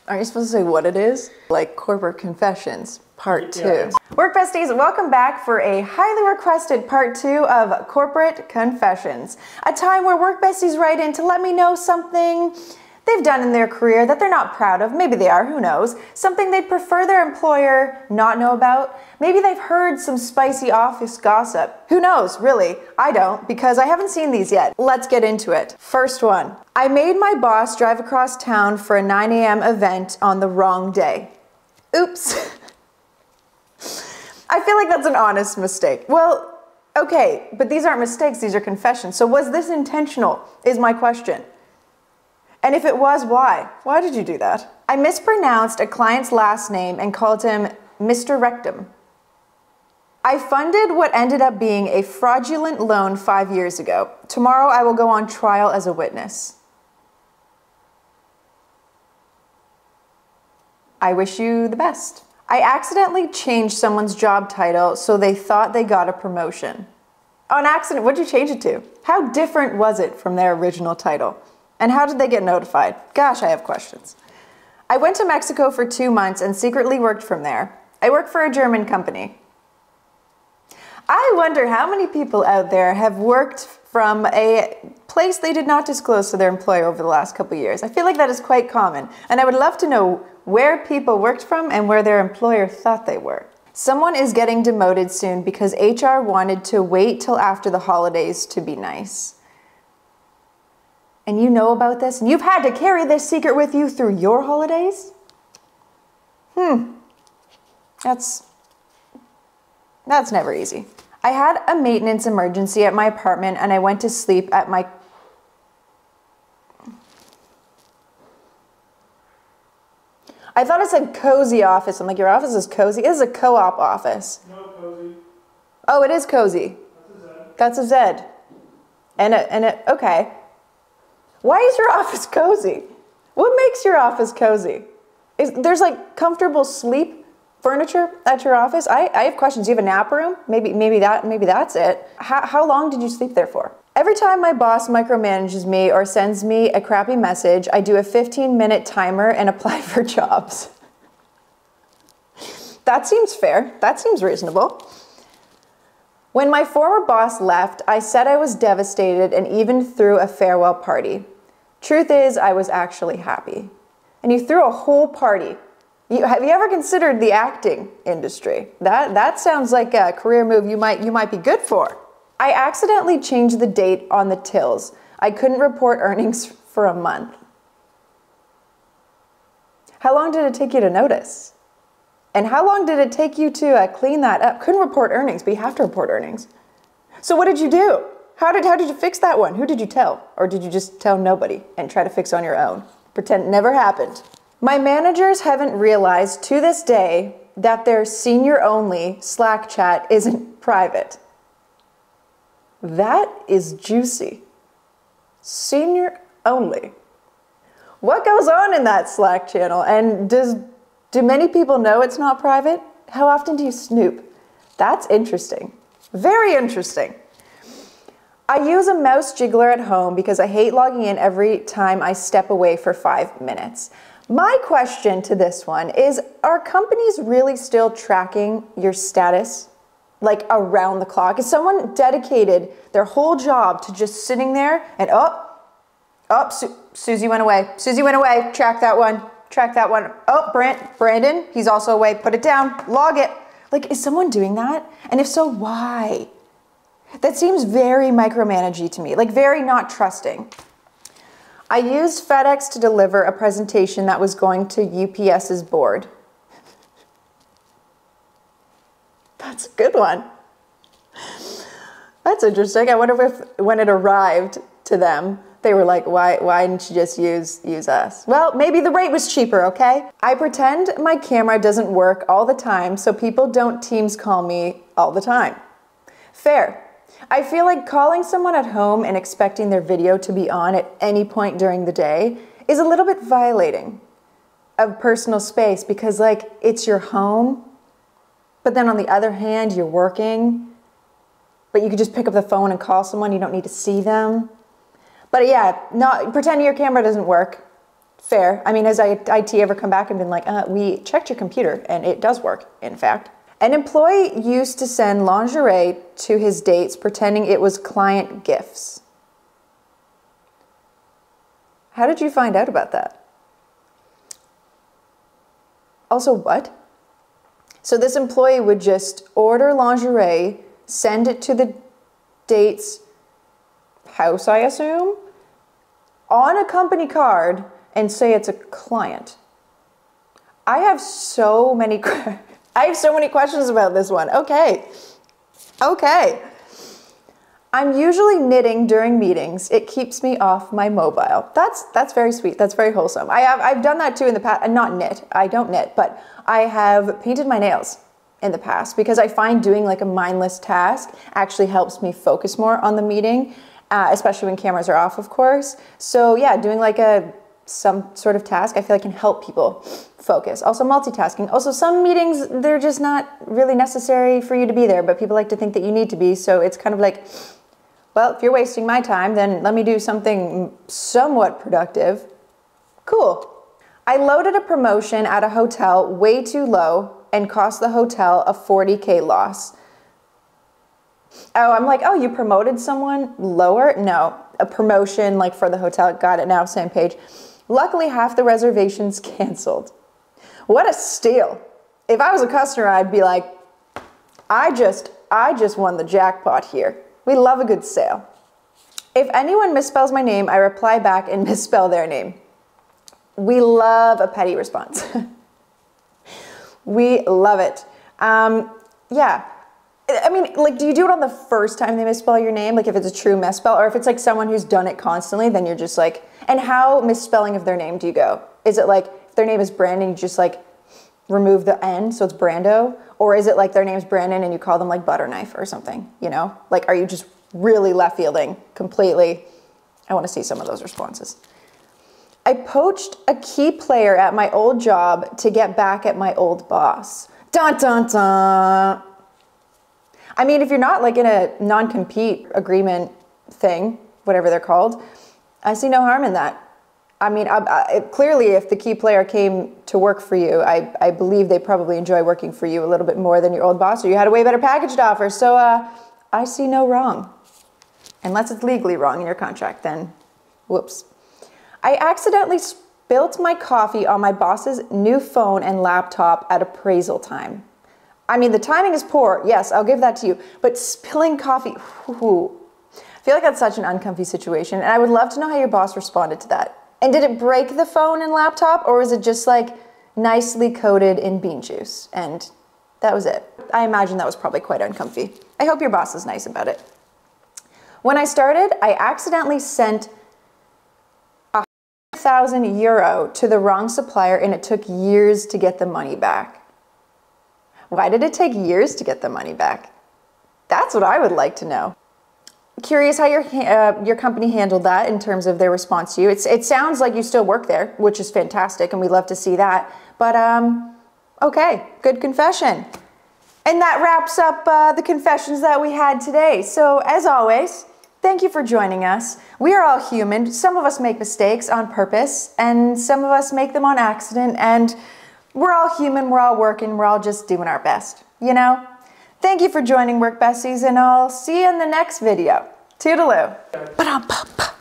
Aren't you supposed to say what it is? Like Corporate Confessions, Part 2. Work besties, welcome back for a highly requested Part 2 of Corporate Confessions. A time where work besties write in to let me know something they've done in their career that they're not proud of. Maybe they are, who knows. Something they'd prefer their employer not know about. Maybe they've heard some spicy office gossip. Who knows, really? I don't, because I haven't seen these yet. Let's get into it. First one. I made my boss drive across town for a 9 a.m. event on the wrong day. Oops. I feel like that's an honest mistake. Well, okay, but these aren't mistakes, these are confessions. So was this intentional, is my question. And if it was, why? Why did you do that? I mispronounced a client's last name and called him Mr. Rectum. I funded what ended up being a fraudulent loan 5 years ago. Tomorrow I will go on trial as a witness. I wish you the best. I accidentally changed someone's job title so they thought they got a promotion. Oh, an accident, what'd you change it to? How different was it from their original title? And how did they get notified? Gosh, I have questions. I went to Mexico for 2 months and secretly worked from there. I work for a German company. I wonder how many people out there have worked from a place they did not disclose to their employer over the last couple of years. I feel like that is quite common, and I would love to know where people worked from and where their employer thought they were. Someone is getting demoted soon because HR wanted to wait till after the holidays to be nice. And you know about this? And you've had to carry this secret with you through your holidays? That's never easy. I had a maintenance emergency at my apartment and I went to sleep at my... I thought it said cozy office. I'm like, your office is cozy? It is a co-op office. No, cozy. Oh, it is cozy. That's a Z. That's a Z. And it, okay. Why is your office cozy? What makes your office cozy? There's like comfortable sleep furniture at your office? I have questions. Do you have a nap room? Maybe that's it. How long did you sleep there for? Every time my boss micromanages me or sends me a crappy message, I do a 15-minute timer and apply for jobs. That seems fair. That seems reasonable. When my former boss left, I said I was devastated and even threw a farewell party. Truth is, I was actually happy. And you threw a whole party. Have you ever considered the acting industry? That sounds like a career move you might be good for. I accidentally changed the date on the tills. I couldn't report earnings for a month. How long did it take you to notice? And how long did it take you to clean that up? Couldn't report earnings, but you have to report earnings. So what did you do? How did you fix that one? Who did you tell? Or did you just tell nobody and try to fix on your own? Pretend it never happened. My managers haven't realized to this day that their senior-only Slack chat isn't private. That is juicy. Senior only. What goes on in that Slack channel? And do many people know it's not private? How often do you snoop? That's interesting. Very interesting. I use a mouse jiggler at home because I hate logging in every time I step away for 5 minutes. My question to this one is, are companies really still tracking your status? Like around the clock? Is someone dedicated their whole job to just sitting there and Susie went away. Susie went away. Track that one. Track that one. Oh, Brandon, he's also away. Put it down. Log it. Like, is someone doing that? And if so, why? That seems very micromanagey to me, like very not trusting. I used FedEx to deliver a presentation that was going to UPS's board. That's a good one. That's interesting. I wonder if when it arrived to them, they were like, why didn't you just use us? Well, maybe the rate was cheaper, okay? I pretend my camera doesn't work all the time so people don't Teams call me all the time. Fair. I feel like calling someone at home and expecting their video to be on at any point during the day is a little bit violating of personal space because, like, it's your home, but then on the other hand, you're working, but you could just pick up the phone and call someone. You don't need to see them. But yeah, pretending your camera doesn't work. Fair. I mean, has IT ever come back and been like, we checked your computer and it does work, in fact. An employee used to send lingerie to his dates pretending it was client gifts. How did you find out about that? Also, what? So this employee would just order lingerie, send it to the date's house, I assume, on a company card, and say it's a client. I have so many questions about this one. Okay. I'm usually knitting during meetings. It keeps me off my mobile. That's very sweet. That's very wholesome. I've done that too in the past. Not knit. I don't knit, but I have painted my nails in the past because I find doing like a mindless task actually helps me focus more on the meeting, especially when cameras are off, of course. So yeah, doing like some sort of task I feel like can help people focus. Also multitasking. Also some meetings, they're just not really necessary for you to be there, but people like to think that you need to be. So it's kind of like, well, if you're wasting my time, then let me do something somewhat productive. Cool. I loaded a promotion at a hotel way too low and cost the hotel a $40K loss. Oh, I'm like, oh, you promoted someone lower? No, a promotion like for the hotel. Got it now, same page. Luckily, half the reservations canceled. What a steal. If I was a customer, I'd be like, I just won the jackpot here. We love a good sale. If anyone misspells my name, I reply back and misspell their name. We love a petty response. We love it. Yeah. I mean, like, do you do it on the first time they misspell your name? Like if it's a true misspell, or if it's like someone who's done it constantly, then you're just like, and how misspelling of their name do you go? Is it like, if their name is Brandon, you just like remove the N, so it's Brando? Or is it like their name's Brandon and you call them like Butterknife or something, you know? Like, are you just really left fielding completely? I want to see some of those responses. I poached a key player at my old job to get back at my old boss. Dun, dun, dun. I mean, if you're not like in a non-compete agreement thing, whatever they're called, I see no harm in that. I mean, clearly if the key player came to work for you, I believe they probably enjoy working for you a little bit more than your old boss, or you had a way better package to offer. So I see no wrong. Unless it's legally wrong in your contract, then whoops. I accidentally spilt my coffee on my boss's new phone and laptop at appraisal time. I mean, the timing is poor. Yes, I'll give that to you. But spilling coffee, whoo. I feel like that's such an uncomfy situation. And I would love to know how your boss responded to that. And did it break the phone and laptop, or was it just like nicely coated in bean juice? And that was it. I imagine that was probably quite uncomfy. I hope your boss is nice about it. When I started, I accidentally sent 100,000 euro to the wrong supplier and it took years to get the money back. Why did it take years to get the money back? That's what I would like to know. Curious how your company handled that in terms of their response to you. It sounds like you still work there, which is fantastic, and we'd love to see that. But okay, good confession. And that wraps up the confessions that we had today. So as always, thank you for joining us. We are all human. Some of us make mistakes on purpose, and some of us make them on accident, and we're all human, we're all working, we're all just doing our best, you know? Thank you for joining Work Besties, and I'll see you in the next video. Toodaloo. Ba-dum-bum-bum.